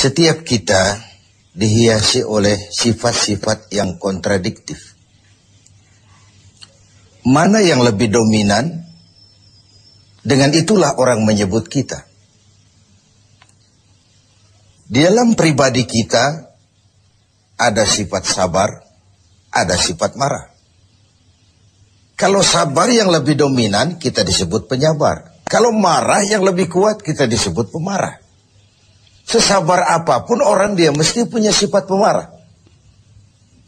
Setiap kita dihiasi oleh sifat-sifat yang kontradiktif. Mana yang lebih dominan? Dengan itulah orang menyebut kita. Di dalam pribadi kita ada sifat sabar, ada sifat marah. Kalau sabar yang lebih dominan, kita disebut penyabar. Kalau marah yang lebih kuat, kita disebut pemarah. Sesabar apapun orang, dia mesti punya sifat pemarah.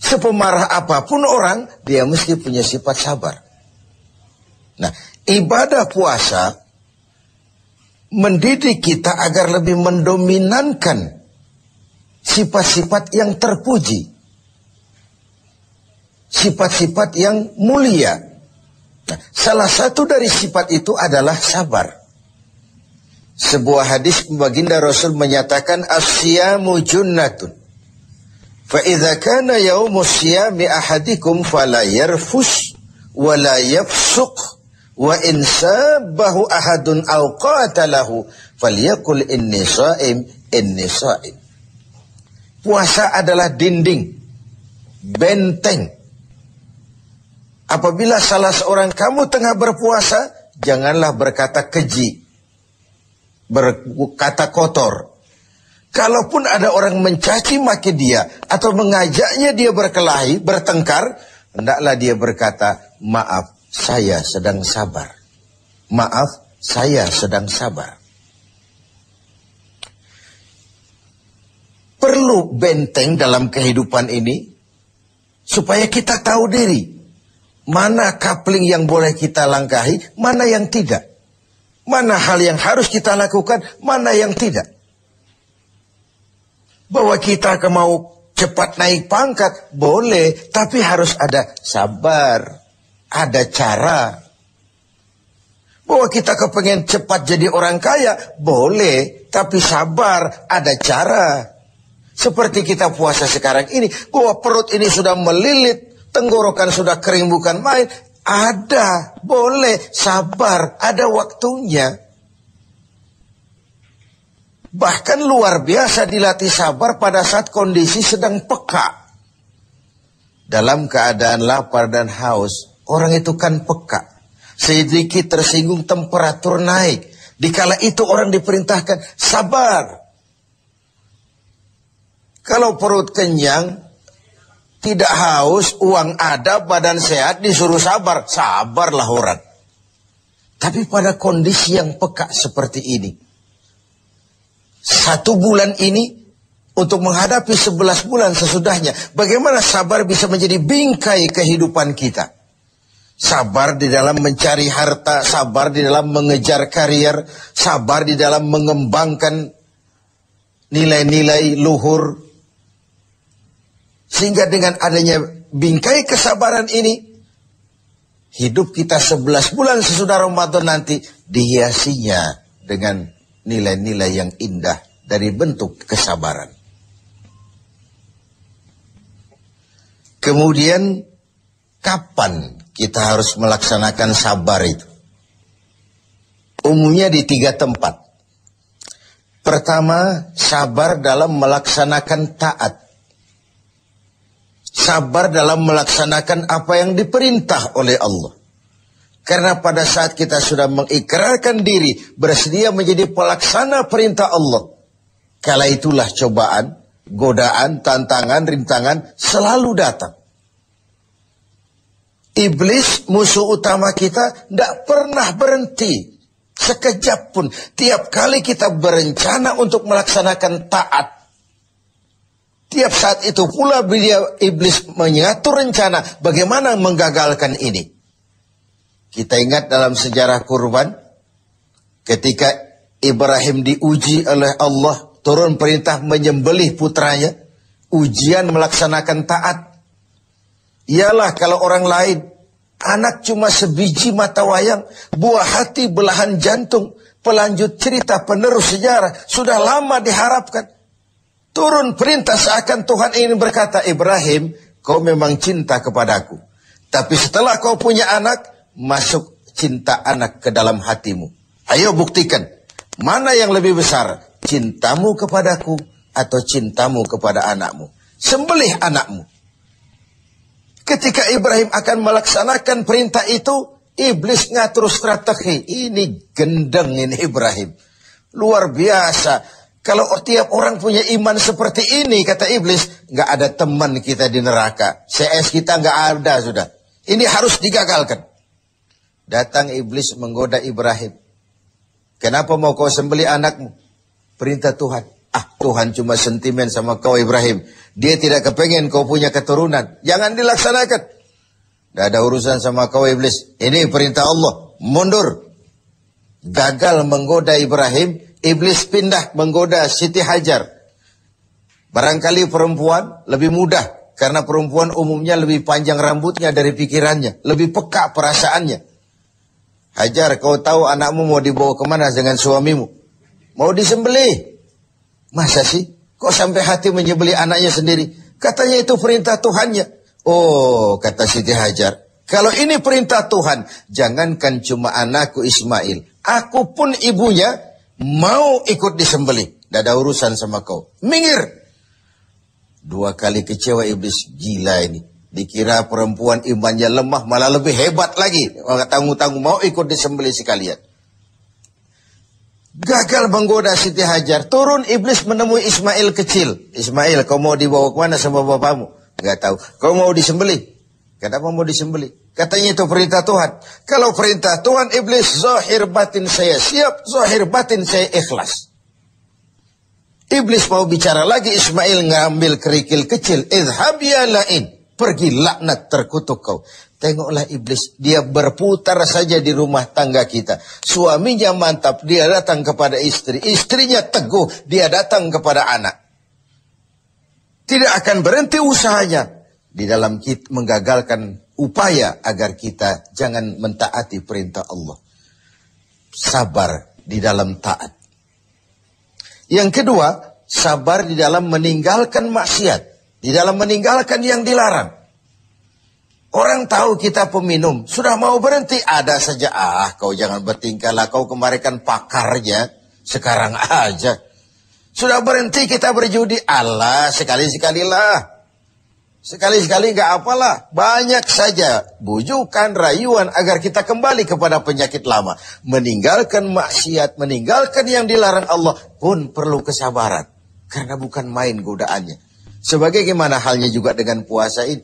Sepemarah apapun orang, dia mesti punya sifat sabar. Nah, ibadah puasa mendidik kita agar lebih mendominankan sifat-sifat yang terpuji. Sifat-sifat yang mulia. Nah, salah satu dari sifat itu adalah sabar. Sebuah hadis baginda Rasul menyatakan as-siyamu junnatun. Fa idza kana yaumus siyami ahadikum fala yarfus wa la yafsuq wa in sabbahu ahadun aw qatalahu falyaqul inni sha'im inni sha'im. Puasa adalah dinding, benteng. Apabila salah seorang kamu tengah berpuasa, janganlah berkata keji, berkata kotor. Kalaupun ada orang mencaci maki dia atau mengajaknya dia berkelahi, bertengkar, hendaklah dia berkata, maaf, saya sedang sabar. Maaf, saya sedang sabar. Perlu benteng dalam kehidupan ini supaya kita tahu diri. Mana coupling yang boleh kita langkahi, mana yang tidak. Mana hal yang harus kita lakukan, mana yang tidak. Bahwa kita mau cepat naik pangkat, boleh. Tapi harus ada sabar, ada cara. Bahwa kita kepengen cepat jadi orang kaya, boleh. Tapi sabar, ada cara. Seperti kita puasa sekarang ini, bahwa perut ini sudah melilit, tenggorokan sudah kering bukan main. Ada, boleh, sabar, ada waktunya. Bahkan luar biasa dilatih sabar pada saat kondisi sedang peka. Dalam keadaan lapar dan haus, orang itu kan peka. Sedikit tersinggung temperatur naik. Dikala itu orang diperintahkan sabar. Kalau perut kenyang, tidak haus, uang ada, badan sehat, disuruh sabar. Sabarlah orang. Tapi pada kondisi yang peka seperti ini, 1 bulan ini, untuk menghadapi 11 bulan sesudahnya, bagaimana sabar bisa menjadi bingkai kehidupan kita. Sabar di dalam mencari harta, sabar di dalam mengejar karier, sabar di dalam mengembangkan nilai-nilai luhur. Sehingga dengan adanya bingkai kesabaran ini, hidup kita 11 bulan sesudah Ramadan nanti dihiasinya dengan nilai-nilai yang indah dari bentuk kesabaran. Kemudian, kapan kita harus melaksanakan sabar itu? Umumnya di 3 tempat. Pertama, sabar dalam melaksanakan taat. Sabar dalam melaksanakan apa yang diperintah oleh Allah. Karena pada saat kita sudah mengikrarkan diri, bersedia menjadi pelaksana perintah Allah, kala itulah cobaan, godaan, tantangan, rintangan selalu datang. Iblis, musuh utama kita, tidak pernah berhenti sekejap pun. Tiap kali kita berencana untuk melaksanakan taat, tiap saat itu pula iblis mengatur rencana bagaimana menggagalkan ini. Kita ingat dalam sejarah kurban, ketika Ibrahim diuji oleh Allah, turun perintah menyembelih putranya, ujian melaksanakan taat. Ialah kalau orang lain, anak cuma sebiji mata wayang, buah hati belahan jantung, pelanjut cerita penerus sejarah, sudah lama diharapkan. Turun perintah seakan Tuhan ingin berkata, Ibrahim, kau memang cinta kepadaku. Tapi setelah kau punya anak, masuk cinta anak ke dalam hatimu. Ayo buktikan, mana yang lebih besar, cintamu kepadaku atau cintamu kepada anakmu. Sembelih anakmu. Ketika Ibrahim akan melaksanakan perintah itu, iblis ngatur strategi. Ini gendeng ini Ibrahim. Luar biasa. Kalau tiap orang punya iman seperti ini, kata iblis, nggak ada teman kita di neraka. CS kita nggak ada sudah. Ini harus digagalkan. Datang iblis menggoda Ibrahim. Kenapa mau kau sembelih anakmu? Perintah Tuhan. Tuhan cuma sentimen sama kau Ibrahim. Dia tidak kepengen kau punya keturunan. Jangan dilaksanakan. Tidak ada urusan sama kau iblis. Ini perintah Allah. Mundur. Gagal menggoda Ibrahim. Iblis pindah menggoda Siti Hajar. Barangkali perempuan lebih mudah. Karena perempuan umumnya lebih panjang rambutnya dari pikirannya. Lebih peka perasaannya. Hajar, kau tahu anakmu mau dibawa kemana dengan suamimu? Mau disembelih. Masa sih? Kok sampai hati menyembelih anaknya sendiri? Katanya itu perintah Tuhannya. Oh, kata Siti Hajar. Kalau ini perintah Tuhan, jangankan cuma anakku Ismail. Aku pun ibunya mau ikut disembelih. Tidak ada urusan sama kau. Minggir. 2 kali kecewa iblis. Gila ini. Dikira perempuan imannya lemah, malah lebih hebat lagi. Tanggung-tanggung mau ikut disembelih sekalian. Gagal menggoda Siti Hajar. Turun iblis menemui Ismail kecil. Ismail, kau mau dibawa kemana sama bapakmu? Enggak tahu. Kau mau disembelih? Kenapa mau disembelih? Katanya itu perintah Tuhan. Kalau perintah Tuhan, iblis, zahir batin saya siap, zahir batin saya ikhlas. Iblis mau bicara lagi, Ismail ngambil kerikil kecil. Idhab ya la'in. Pergi laknat terkutuk kau. Tengoklah iblis, dia berputar saja di rumah tangga kita. Suaminya mantap, dia datang kepada istri. Istrinya teguh, dia datang kepada anak. Tidak akan berhenti usahanya di dalam kita menggagalkan upaya agar kita jangan mentaati perintah Allah. Sabar di dalam taat. Yang kedua, sabar di dalam meninggalkan maksiat. Di dalam meninggalkan yang dilarang. Orang tahu kita peminum. Sudah mau berhenti. Ada saja. Kau jangan bertingkah lah. Kau kemarin kan pakarnya. Sekarang aja. Sudah berhenti kita berjudi. Allah, sekali-sekalilah. Sekali-sekali gak apalah. Banyak saja bujukan, rayuan agar kita kembali kepada penyakit lama. Meninggalkan maksiat, meninggalkan yang dilarang Allah pun perlu kesabaran. Karena bukan main godaannya. Sebagaimana halnya juga dengan puasa ini.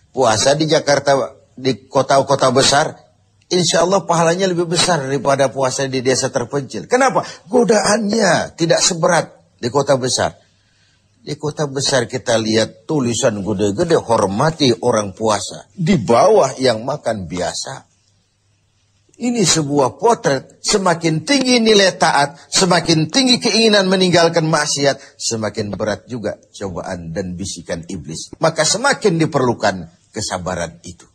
Puasa di Jakarta, di kota-kota besar, insya Allah pahalanya lebih besar daripada puasa di desa terpencil. Kenapa? Godaannya tidak seberat di kota besar. Di kota besar kita lihat tulisan gede-gede, hormati orang puasa. Di bawah yang makan biasa. Ini sebuah potret, semakin tinggi nilai taat, semakin tinggi keinginan meninggalkan maksiat, semakin berat juga cobaan dan bisikan iblis. Maka semakin diperlukan kesabaran itu.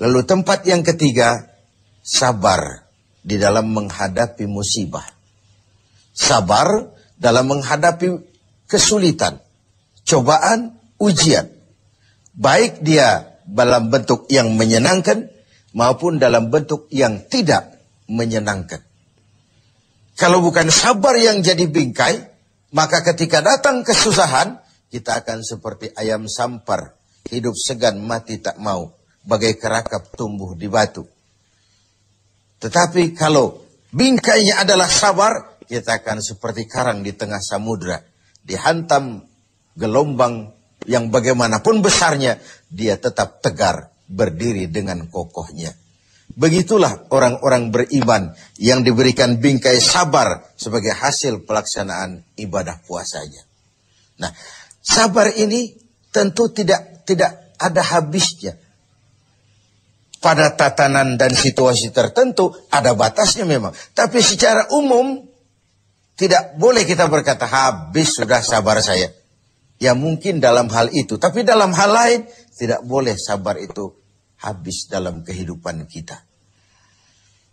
Lalu tempat yang ketiga, sabar di dalam menghadapi musibah. Sabar dalam menghadapi kesulitan, cobaan, ujian. Baik dia dalam bentuk yang menyenangkan, maupun dalam bentuk yang tidak menyenangkan. Kalau bukan sabar yang jadi bingkai, maka ketika datang kesusahan, kita akan seperti ayam sampar, hidup segan mati tak mau, bagai kerakap tumbuh di batu. Tetapi kalau bingkainya adalah sabar, kita akan seperti karang di tengah samudra, dihantam gelombang yang bagaimanapun besarnya, dia tetap tegar, berdiri dengan kokohnya. Begitulah orang-orang beriman yang diberikan bingkai sabar sebagai hasil pelaksanaan ibadah puasanya. Nah, sabar ini tentu tidak ada habisnya. Pada tatanan dan situasi tertentu ada batasnya memang. Tapi secara umum tidak boleh kita berkata habis sudah sabar saya. Ya mungkin dalam hal itu. Tapi dalam hal lain tidak boleh sabar itu habis dalam kehidupan kita.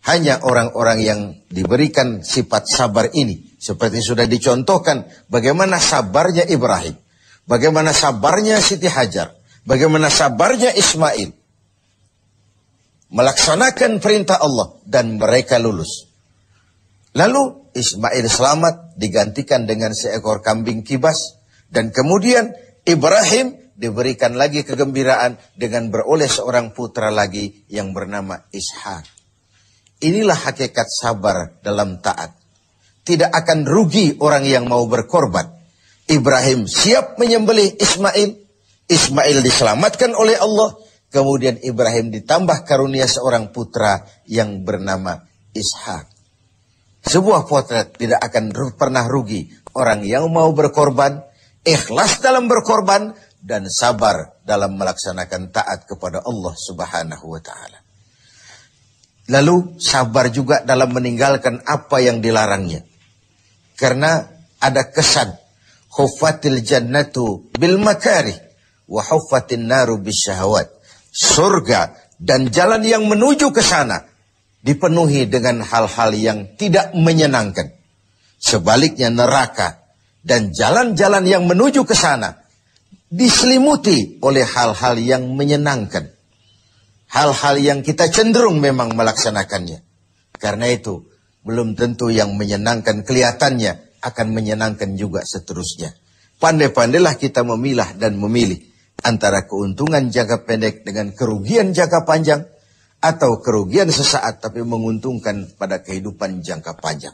Hanya orang-orang yang diberikan sifat sabar ini. Seperti sudah dicontohkan bagaimana sabarnya Ibrahim. Bagaimana sabarnya Siti Hajar. Bagaimana sabarnya Ismail. Melaksanakan perintah Allah dan mereka lulus. Lalu Ismail selamat digantikan dengan seekor kambing kibas. Dan kemudian Ibrahim diberikan lagi kegembiraan dengan beroleh seorang putra lagi yang bernama Ishak. Inilah hakikat sabar dalam taat. Tidak akan rugi orang yang mau berkorban. Ibrahim siap menyembelih Ismail. Ismail diselamatkan oleh Allah. Kemudian Ibrahim ditambah karunia seorang putra yang bernama Ishak. Sebuah potret tidak akan pernah rugi. Orang yang mau berkorban, ikhlas dalam berkorban, dan sabar dalam melaksanakan taat kepada Allah Subhanahu wa ta'ala. Lalu sabar juga dalam meninggalkan apa yang dilarangnya. Karena ada kesan, huffatil jannatu bil makarih, wa huffatin naru bisyahawat. Surga dan jalan yang menuju ke sana dipenuhi dengan hal-hal yang tidak menyenangkan. Sebaliknya neraka dan jalan-jalan yang menuju ke sana diselimuti oleh hal-hal yang menyenangkan. Hal-hal yang kita cenderung memang melaksanakannya. Karena itu belum tentu yang menyenangkan kelihatannya akan menyenangkan juga seterusnya. Pandai-pandailah kita memilah dan memilih antara keuntungan jangka pendek dengan kerugian jangka panjang, atau kerugian sesaat tapi menguntungkan pada kehidupan jangka panjang.